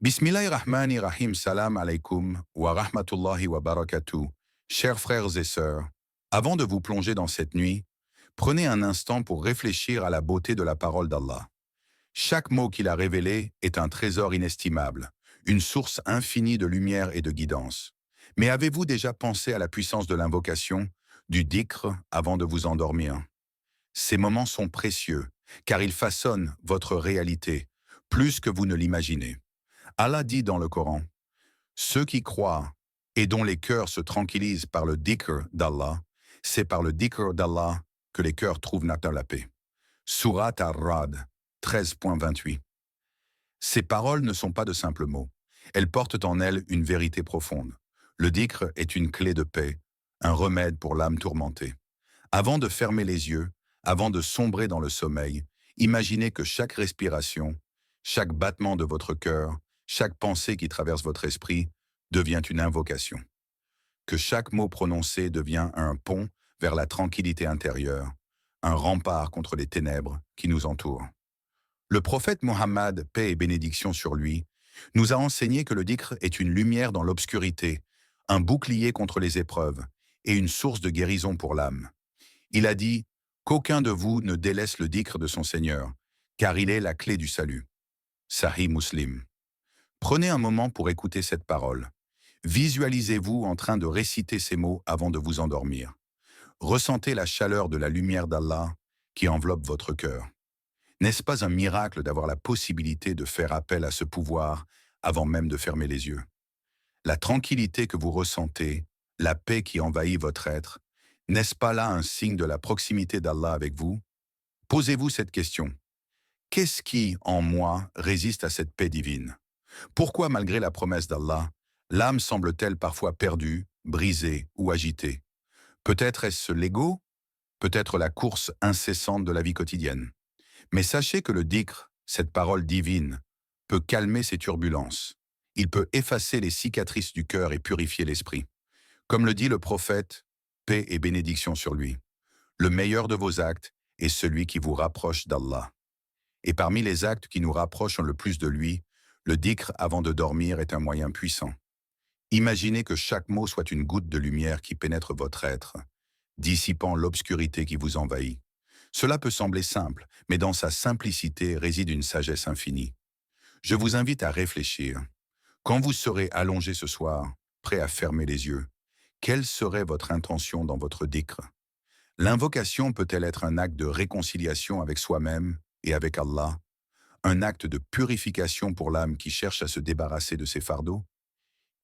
Bismillahirrahmanirrahim, salam alaikum wa rahmatullahi wa barakatuh. Chers frères et sœurs, avant de vous plonger dans cette nuit, prenez un instant pour réfléchir à la beauté de la parole d'Allah. Chaque mot qu'il a révélé est un trésor inestimable, une source infinie de lumière et de guidance. Mais avez-vous déjà pensé à la puissance de l'invocation, du dhikr avant de vous endormir? Ces moments sont précieux, car ils façonnent votre réalité, plus que vous ne l'imaginez. Allah dit dans le Coran, ceux qui croient et dont les cœurs se tranquillisent par le dhikr d'Allah, c'est par le dhikr d'Allah que les cœurs trouvent la paix. Surat Ar-Ra'd 13.28. Ces paroles ne sont pas de simples mots. Elles portent en elles une vérité profonde. Le dhikr est une clé de paix, un remède pour l'âme tourmentée. Avant de fermer les yeux, avant de sombrer dans le sommeil, imaginez que chaque respiration, chaque battement de votre cœur, chaque pensée qui traverse votre esprit devient une invocation. Que chaque mot prononcé devient un pont vers la tranquillité intérieure, un rempart contre les ténèbres qui nous entourent. Le prophète Mohammed, paix et bénédiction sur lui, nous a enseigné que le dhikr est une lumière dans l'obscurité, un bouclier contre les épreuves et une source de guérison pour l'âme. Il a dit qu'aucun de vous ne délaisse le dhikr de son Seigneur, car il est la clé du salut. Sahih Muslim. Prenez un moment pour écouter cette parole. Visualisez-vous en train de réciter ces mots avant de vous endormir. Ressentez la chaleur de la lumière d'Allah qui enveloppe votre cœur. N'est-ce pas un miracle d'avoir la possibilité de faire appel à ce pouvoir avant même de fermer les yeux? La tranquillité que vous ressentez, la paix qui envahit votre être, n'est-ce pas là un signe de la proximité d'Allah avec vous? Posez-vous cette question. Qu'est-ce qui, en moi, résiste à cette paix divine? Pourquoi, malgré la promesse d'Allah, l'âme semble-t-elle parfois perdue, brisée ou agitée? Peut-être est-ce l'ego? Peut-être la course incessante de la vie quotidienne? Mais sachez que le dhikr, cette parole divine, peut calmer ces turbulences. Il peut effacer les cicatrices du cœur et purifier l'esprit. Comme le dit le prophète, paix et bénédiction sur lui. Le meilleur de vos actes est celui qui vous rapproche d'Allah. Et parmi les actes qui nous rapprochent le plus de lui, le dhikr avant de dormir est un moyen puissant. Imaginez que chaque mot soit une goutte de lumière qui pénètre votre être, dissipant l'obscurité qui vous envahit. Cela peut sembler simple, mais dans sa simplicité réside une sagesse infinie. Je vous invite à réfléchir. Quand vous serez allongé ce soir, prêt à fermer les yeux, quelle serait votre intention dans votre dhikr? L'invocation peut-elle être un acte de réconciliation avec soi-même et avec Allah? Un acte de purification pour l'âme qui cherche à se débarrasser de ses fardeaux?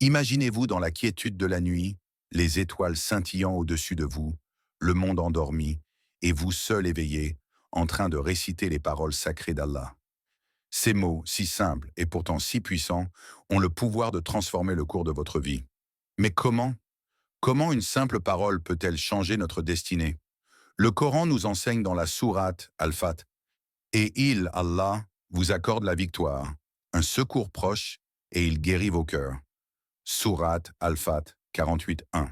Imaginez-vous dans la quiétude de la nuit, les étoiles scintillant au-dessus de vous, le monde endormi, et vous seul éveillé, en train de réciter les paroles sacrées d'Allah. Ces mots, si simples et pourtant si puissants, ont le pouvoir de transformer le cours de votre vie. Mais comment? Comment une simple parole peut-elle changer notre destinée? Le Coran nous enseigne dans la sourate Al-Fat, et il, Allah, vous accorde la victoire, un secours proche, et il guérit vos cœurs. Sourate Al-Fat 48.1.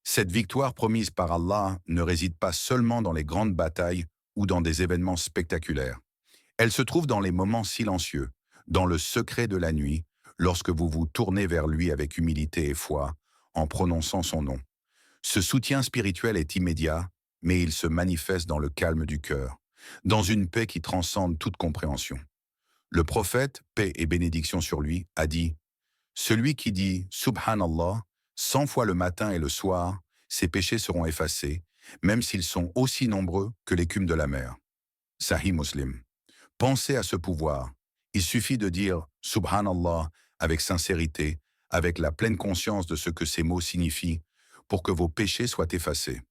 Cette victoire promise par Allah ne réside pas seulement dans les grandes batailles ou dans des événements spectaculaires. Elle se trouve dans les moments silencieux, dans le secret de la nuit, lorsque vous vous tournez vers lui avec humilité et foi, en prononçant son nom. Ce soutien spirituel est immédiat, mais il se manifeste dans le calme du cœur, dans une paix qui transcende toute compréhension. Le prophète, paix et bénédiction sur lui, a dit « Celui qui dit « Subhanallah » 100 fois le matin et le soir, ses péchés seront effacés, même s'ils sont aussi nombreux que l'écume de la mer. » Sahih Muslim. Pensez à ce pouvoir. Il suffit de dire « Subhanallah » avec sincérité, avec la pleine conscience de ce que ces mots signifient, pour que vos péchés soient effacés.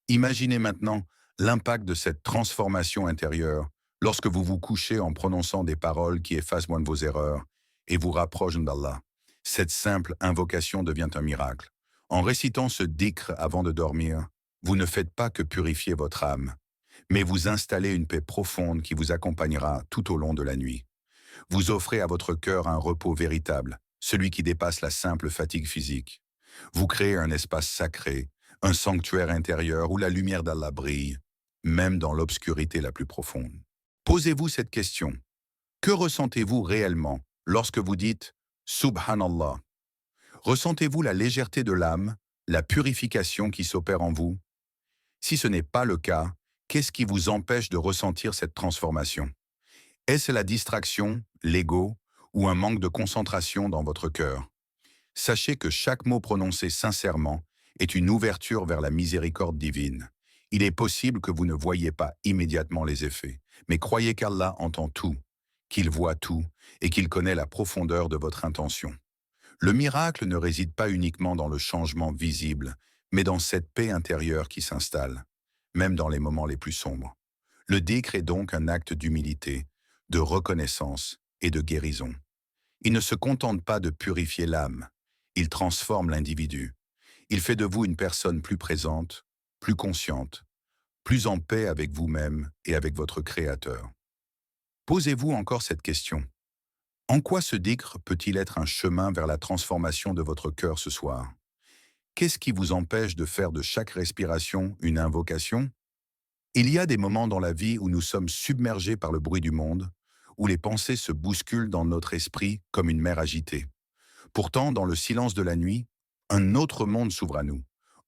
Imaginez maintenant l'impact de cette transformation intérieure lorsque vous vous couchez en prononçant des paroles qui effacent moins de vos erreurs et vous rapprochent d'Allah. Cette simple invocation devient un miracle. En récitant ce dhikr avant de dormir, vous ne faites pas que purifier votre âme, mais vous installez une paix profonde qui vous accompagnera tout au long de la nuit. Vous offrez à votre cœur un repos véritable, celui qui dépasse la simple fatigue physique. Vous créez un espace sacré, un sanctuaire intérieur où la lumière d'Allah brille, même dans l'obscurité la plus profonde. Posez-vous cette question. Que ressentez-vous réellement Lorsque vous dites « Subhanallah », ressentez-vous la légèreté de l'âme, la purification qui s'opère en vous? Si ce n'est pas le cas, qu'est-ce qui vous empêche de ressentir cette transformation? Est-ce la distraction, l'ego ou un manque de concentration dans votre cœur? Sachez que chaque mot prononcé sincèrement est une ouverture vers la miséricorde divine. Il est possible que vous ne voyiez pas immédiatement les effets, mais croyez qu'Allah entend tout, qu'il voit tout et qu'il connaît la profondeur de votre intention. Le miracle ne réside pas uniquement dans le changement visible, mais dans cette paix intérieure qui s'installe, même dans les moments les plus sombres. Le dhikr est donc un acte d'humilité, de reconnaissance et de guérison. Il ne se contente pas de purifier l'âme, il transforme l'individu. Il fait de vous une personne plus présente, plus consciente, plus en paix avec vous-même et avec votre Créateur. Posez-vous encore cette question. En quoi ce dhikr peut-il être un chemin vers la transformation de votre cœur ce soir? Qu'est-ce qui vous empêche de faire de chaque respiration une invocation? Il y a des moments dans la vie où nous sommes submergés par le bruit du monde, où les pensées se bousculent dans notre esprit comme une mer agitée. Pourtant, dans le silence de la nuit, un autre monde s'ouvre à nous.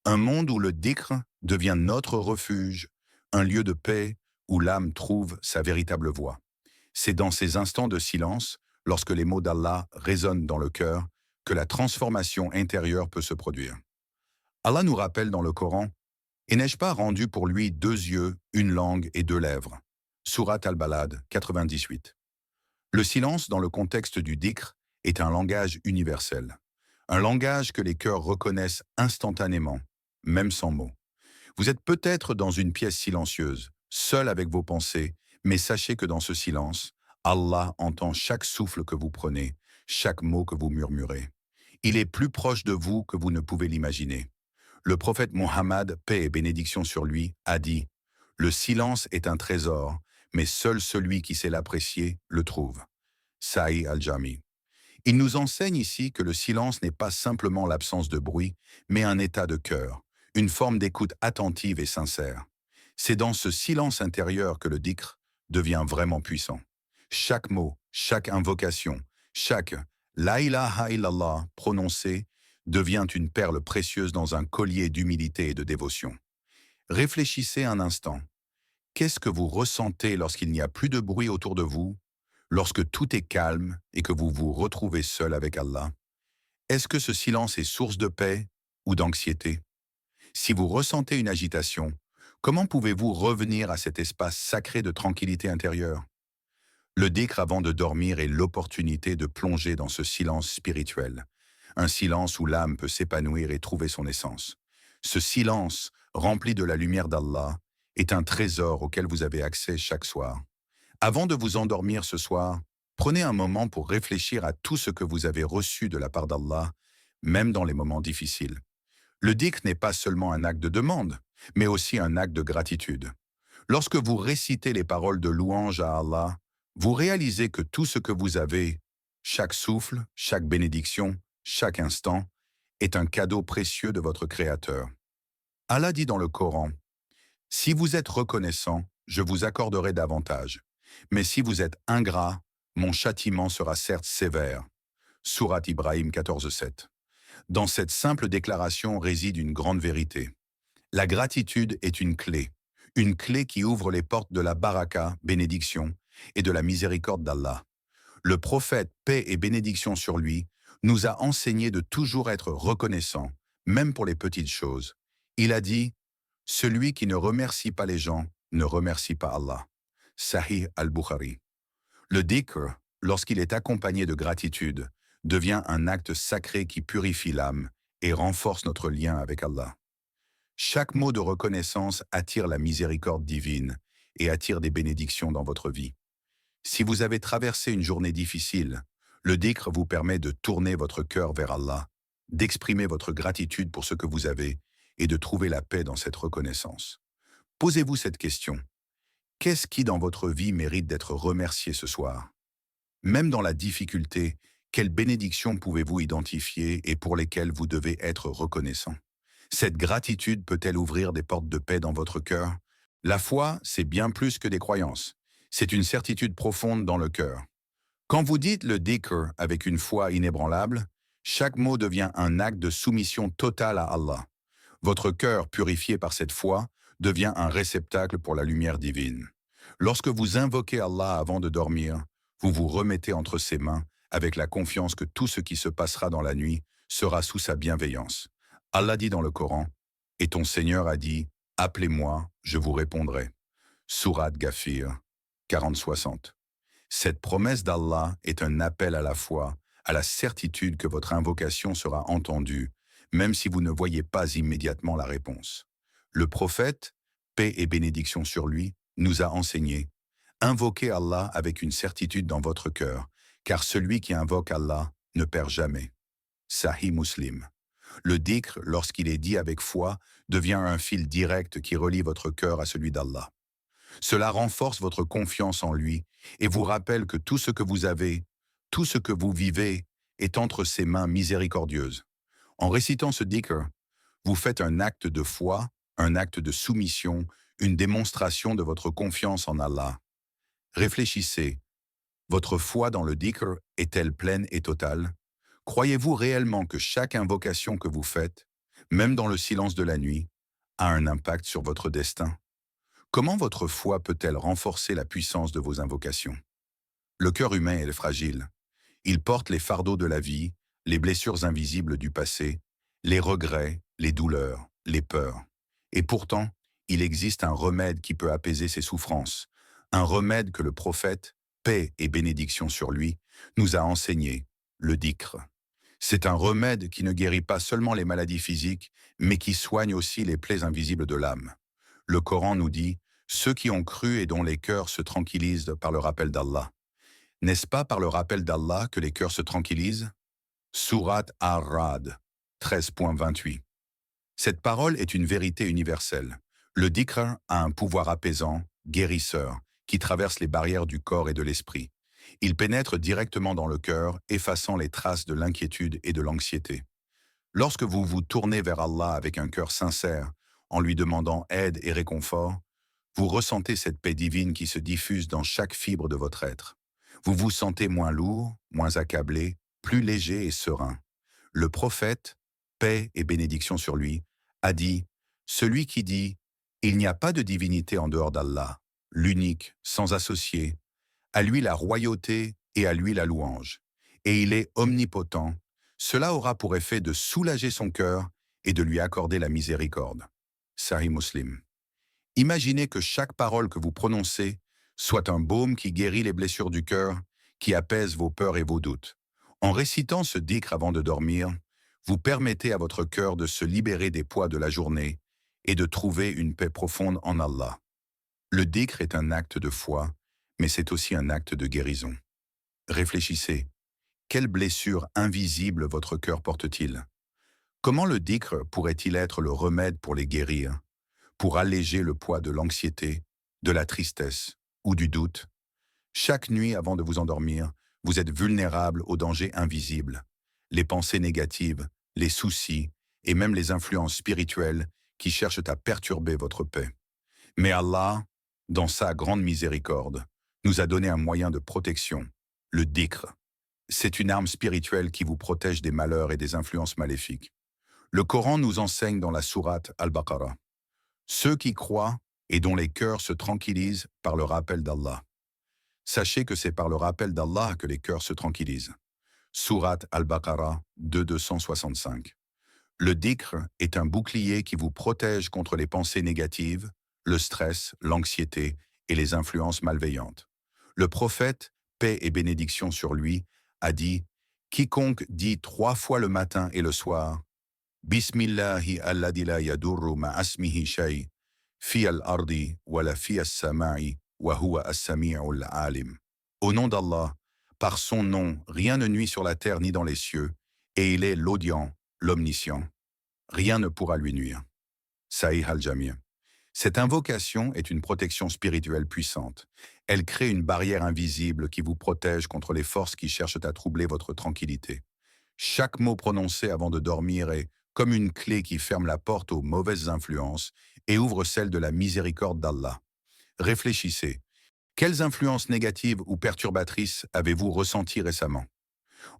Un monde où le dhikr devient notre refuge, un lieu de paix où l'âme trouve sa véritable voie. C'est dans ces instants de silence, lorsque les mots d'Allah résonnent dans le cœur, que la transformation intérieure peut se produire. Allah nous rappelle dans le Coran: « Et n'ai-je pas rendu pour lui 2 yeux, une langue et 2 lèvres ?» Surat al-Balad 98. Le silence dans le contexte du dhikr est un langage universel. Un langage que les cœurs reconnaissent instantanément, même sans mots. Vous êtes peut-être dans une pièce silencieuse, seul avec vos pensées, mais sachez que dans ce silence, Allah entend chaque souffle que vous prenez, chaque mot que vous murmurez. Il est plus proche de vous que vous ne pouvez l'imaginer. Le prophète Mohammed, paix et bénédiction sur lui, a dit: « Le silence est un trésor, mais seul celui qui sait l'apprécier le trouve. » Sahih al-Jami. Il nous enseigne ici que le silence n'est pas simplement l'absence de bruit, mais un état de cœur, une forme d'écoute attentive et sincère. C'est dans ce silence intérieur que le dhikr devient vraiment puissant. Chaque mot, chaque invocation, chaque La ilaha illallah prononcé devient une perle précieuse dans un collier d'humilité et de dévotion. Réfléchissez un instant. Qu'est-ce que vous ressentez lorsqu'il n'y a plus de bruit autour de vous, lorsque tout est calme et que vous vous retrouvez seul avec Allah? Est-ce que ce silence est source de paix ou d'anxiété? Si vous ressentez une agitation, comment pouvez-vous revenir à cet espace sacré de tranquillité intérieure? Le dhikr avant de dormir est l'opportunité de plonger dans ce silence spirituel, un silence où l'âme peut s'épanouir et trouver son essence. Ce silence, rempli de la lumière d'Allah, est un trésor auquel vous avez accès chaque soir. Avant de vous endormir ce soir, prenez un moment pour réfléchir à tout ce que vous avez reçu de la part d'Allah, même dans les moments difficiles. Le dhikr n'est pas seulement un acte de demande, mais aussi un acte de gratitude. Lorsque vous récitez les paroles de louange à Allah, vous réalisez que tout ce que vous avez, chaque souffle, chaque bénédiction, chaque instant, est un cadeau précieux de votre Créateur. Allah dit dans le Coran: « Si vous êtes reconnaissant, je vous accorderai davantage. Mais si vous êtes ingrat, mon châtiment sera certes sévère. » Surat Ibrahim 14:7. Dans cette simple déclaration réside une grande vérité. La gratitude est une clé qui ouvre les portes de la baraka, bénédiction, et de la miséricorde d'Allah. Le prophète, paix et bénédiction sur lui, nous a enseigné de toujours être reconnaissant, même pour les petites choses. Il a dit: « Celui qui ne remercie pas les gens ne remercie pas Allah. » Sahih al-Bukhari. Le dhikr, lorsqu'il est accompagné de gratitude, devient un acte sacré qui purifie l'âme et renforce notre lien avec Allah. Chaque mot de reconnaissance attire la miséricorde divine et attire des bénédictions dans votre vie. Si vous avez traversé une journée difficile, le dhikr vous permet de tourner votre cœur vers Allah, d'exprimer votre gratitude pour ce que vous avez et de trouver la paix dans cette reconnaissance. Posez-vous cette question. Qu'est-ce qui dans votre vie mérite d'être remercié ce soir? Même dans la difficulté, quelles bénédictions pouvez-vous identifier et pour lesquelles vous devez être reconnaissant? Cette gratitude peut-elle ouvrir des portes de paix dans votre cœur? La foi, c'est bien plus que des croyances. C'est une certitude profonde dans le cœur. Quand vous dites le dhikr avec une foi inébranlable, chaque mot devient un acte de soumission totale à Allah. Votre cœur, purifié par cette foi, devient un réceptacle pour la lumière divine. Lorsque vous invoquez Allah avant de dormir, vous vous remettez entre ses mains avec la confiance que tout ce qui se passera dans la nuit sera sous sa bienveillance. Allah dit dans le Coran, « Et ton Seigneur a dit, appelez-moi, je vous répondrai. » Sourate Ghafir 40-60. Cette promesse d'Allah est un appel à la foi, à la certitude que votre invocation sera entendue, même si vous ne voyez pas immédiatement la réponse. Le prophète, paix et bénédiction sur lui, nous a enseigné: invoquez Allah avec une certitude dans votre cœur, car celui qui invoque Allah ne perd jamais. Sahih Muslim. Le dhikr, lorsqu'il est dit avec foi, devient un fil direct qui relie votre cœur à celui d'Allah. Cela renforce votre confiance en lui et vous rappelle que tout ce que vous avez, tout ce que vous vivez, est entre ses mains miséricordieuses. En récitant ce dhikr, vous faites un acte de foi, un acte de soumission, une démonstration de votre confiance en Allah. Réfléchissez, votre foi dans le dhikr est-elle pleine et totale? Croyez-vous réellement que chaque invocation que vous faites, même dans le silence de la nuit, a un impact sur votre destin? Comment votre foi peut-elle renforcer la puissance de vos invocations? Le cœur humain est fragile. Il porte les fardeaux de la vie, les blessures invisibles du passé, les regrets, les douleurs, les peurs. Et pourtant, il existe un remède qui peut apaiser ces souffrances, un remède que le prophète, paix et bénédiction sur lui, nous a enseigné, le dhikr. C'est un remède qui ne guérit pas seulement les maladies physiques, mais qui soigne aussi les plaies invisibles de l'âme. Le Coran nous dit: ceux qui ont cru et dont les cœurs se tranquillisent par le rappel d'Allah. N'est-ce pas par le rappel d'Allah que les cœurs se tranquillisent? Sourate Ar-Ra'd 13.28. Cette parole est une vérité universelle. Le dhikr a un pouvoir apaisant, guérisseur, qui traverse les barrières du corps et de l'esprit. Il pénètre directement dans le cœur, effaçant les traces de l'inquiétude et de l'anxiété. Lorsque vous vous tournez vers Allah avec un cœur sincère, en lui demandant aide et réconfort, vous ressentez cette paix divine qui se diffuse dans chaque fibre de votre être. Vous vous sentez moins lourd, moins accablé, plus léger et serein. Le prophète, paix et bénédiction sur lui, a dit: celui qui dit « Il n'y a pas de divinité en dehors d'Allah, l'unique, sans associé, à lui la royauté et à lui la louange, et il est omnipotent », cela aura pour effet de soulager son cœur et de lui accorder la miséricorde. Sahih Muslim. Imaginez que chaque parole que vous prononcez soit un baume qui guérit les blessures du cœur, qui apaise vos peurs et vos doutes. En récitant ce dhikr avant de dormir, vous permettez à votre cœur de se libérer des poids de la journée et de trouver une paix profonde en Allah. Le dhikr est un acte de foi, mais c'est aussi un acte de guérison. Réfléchissez. Quelle blessure invisible votre cœur porte-t-il? Comment le dhikr pourrait-il être le remède pour les guérir, pour alléger le poids de l'anxiété, de la tristesse ou du doute? Chaque nuit avant de vous endormir, vous êtes vulnérable aux dangers invisibles, les pensées négatives, les soucis et même les influences spirituelles qui cherchent à perturber votre paix. Mais Allah, dans sa grande miséricorde, nous a donné un moyen de protection, le dhikr. C'est une arme spirituelle qui vous protège des malheurs et des influences maléfiques. Le Coran nous enseigne dans la sourate Al-Baqarah: ceux qui croient et dont les cœurs se tranquillisent par le rappel d'Allah. Sachez que c'est par le rappel d'Allah que les cœurs se tranquillisent. Sourate Al-Baqarah 265. Le dhikr est un bouclier qui vous protège contre les pensées négatives, le stress, l'anxiété et les influences malveillantes. Le prophète, paix et bénédiction sur lui, a dit: quiconque dit 3 fois le matin et le soir Bismillahi alladhi la yadurru ma'asmihi shay, fi al-ardi wa la fi as-sama'i wa huwa as-sami'ul alim. Au nom d'Allah, par son nom, rien ne nuit sur la terre ni dans les cieux, et il est l'audient, l'omniscient. Rien ne pourra lui nuire. Sahih al-Jami'. Cette invocation est une protection spirituelle puissante. Elle crée une barrière invisible qui vous protège contre les forces qui cherchent à troubler votre tranquillité. Chaque mot prononcé avant de dormir est comme une clé qui ferme la porte aux mauvaises influences et ouvre celle de la miséricorde d'Allah. Réfléchissez. Quelles influences négatives ou perturbatrices avez-vous ressenties récemment?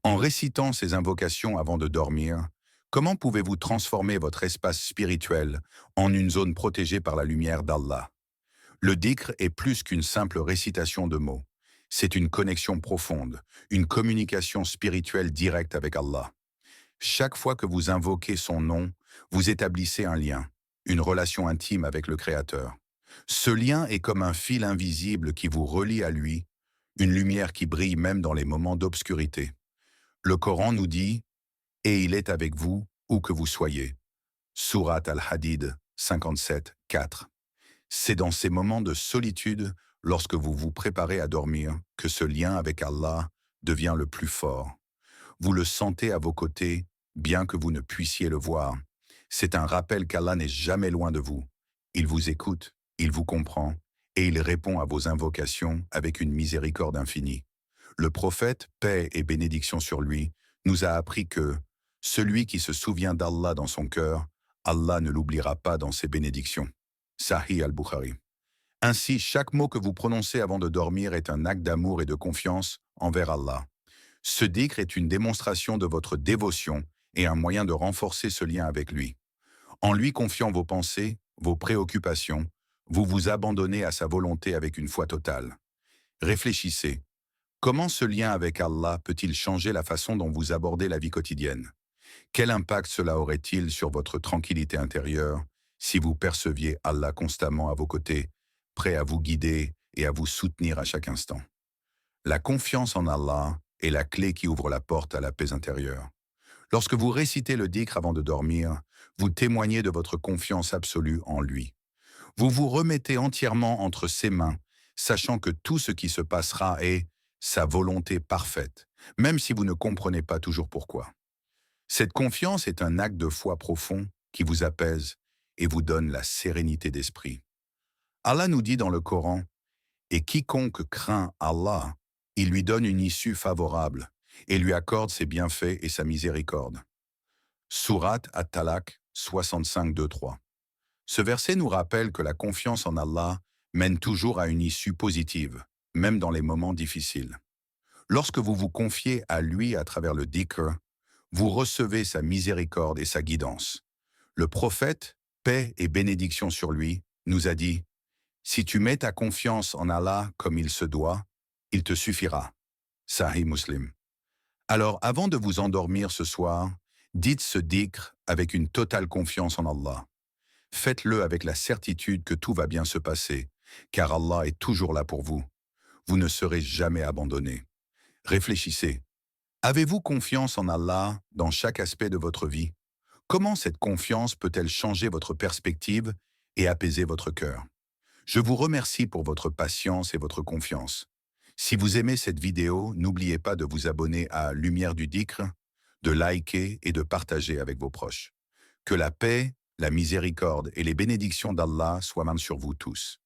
En récitant ces invocations avant de dormir, comment pouvez-vous transformer votre espace spirituel en une zone protégée par la lumière d'Allah? Le dhikr est plus qu'une simple récitation de mots. C'est une connexion profonde, une communication spirituelle directe avec Allah. Chaque fois que vous invoquez son nom, vous établissez un lien, une relation intime avec le Créateur. Ce lien est comme un fil invisible qui vous relie à lui, une lumière qui brille même dans les moments d'obscurité. Le Coran nous dit « Et il est avec vous, où que vous soyez ». Surat al-Hadid 57, 4. C'est dans ces moments de solitude, lorsque vous vous préparez à dormir, que ce lien avec Allah devient le plus fort. Vous le sentez à vos côtés, bien que vous ne puissiez le voir. C'est un rappel qu'Allah n'est jamais loin de vous. Il vous écoute, il vous comprend, et il répond à vos invocations avec une miséricorde infinie. Le prophète, paix et bénédiction sur lui, nous a appris que celui qui se souvient d'Allah dans son cœur, Allah ne l'oubliera pas dans ses bénédictions. Sahih al-Bukhari. Ainsi, chaque mot que vous prononcez avant de dormir est un acte d'amour et de confiance envers Allah. Ce dhikr est une démonstration de votre dévotion et un moyen de renforcer ce lien avec lui. En lui confiant vos pensées, vos préoccupations, vous vous abandonnez à sa volonté avec une foi totale. Réfléchissez. Comment ce lien avec Allah peut-il changer la façon dont vous abordez la vie quotidienne? Quel impact cela aurait-il sur votre tranquillité intérieure si vous perceviez Allah constamment à vos côtés, prêt à vous guider et à vous soutenir à chaque instant? La confiance en Allah est la clé qui ouvre la porte à la paix intérieure. Lorsque vous récitez le dhikr avant de dormir, vous témoignez de votre confiance absolue en lui. Vous vous remettez entièrement entre ses mains, sachant que tout ce qui se passera est sa volonté parfaite, même si vous ne comprenez pas toujours pourquoi. Cette confiance est un acte de foi profond qui vous apaise et vous donne la sérénité d'esprit. Allah nous dit dans le Coran, « Et quiconque craint Allah, il lui donne une issue favorable et lui accorde ses bienfaits et sa miséricorde. » Surat At-Talaq 65, 2, 3. Ce verset nous rappelle que la confiance en Allah mène toujours à une issue positive, même dans les moments difficiles. Lorsque vous vous confiez à lui à travers le dhikr, vous recevez sa miséricorde et sa guidance. Le prophète, paix et bénédiction sur lui, nous a dit « Si tu mets ta confiance en Allah comme il se doit, il te suffira. » Sahih Muslim. Alors, avant de vous endormir ce soir, dites ce dhikr avec une totale confiance en Allah. Faites-le avec la certitude que tout va bien se passer, car Allah est toujours là pour vous. Vous ne serez jamais abandonné. Réfléchissez. Avez-vous confiance en Allah dans chaque aspect de votre vie? Comment cette confiance peut-elle changer votre perspective et apaiser votre cœur? Je vous remercie pour votre patience et votre confiance. Si vous aimez cette vidéo, n'oubliez pas de vous abonner à Lumière du Dhikr, de liker et de partager avec vos proches. Que la paix, la miséricorde et les bénédictions d'Allah soient sur vous tous.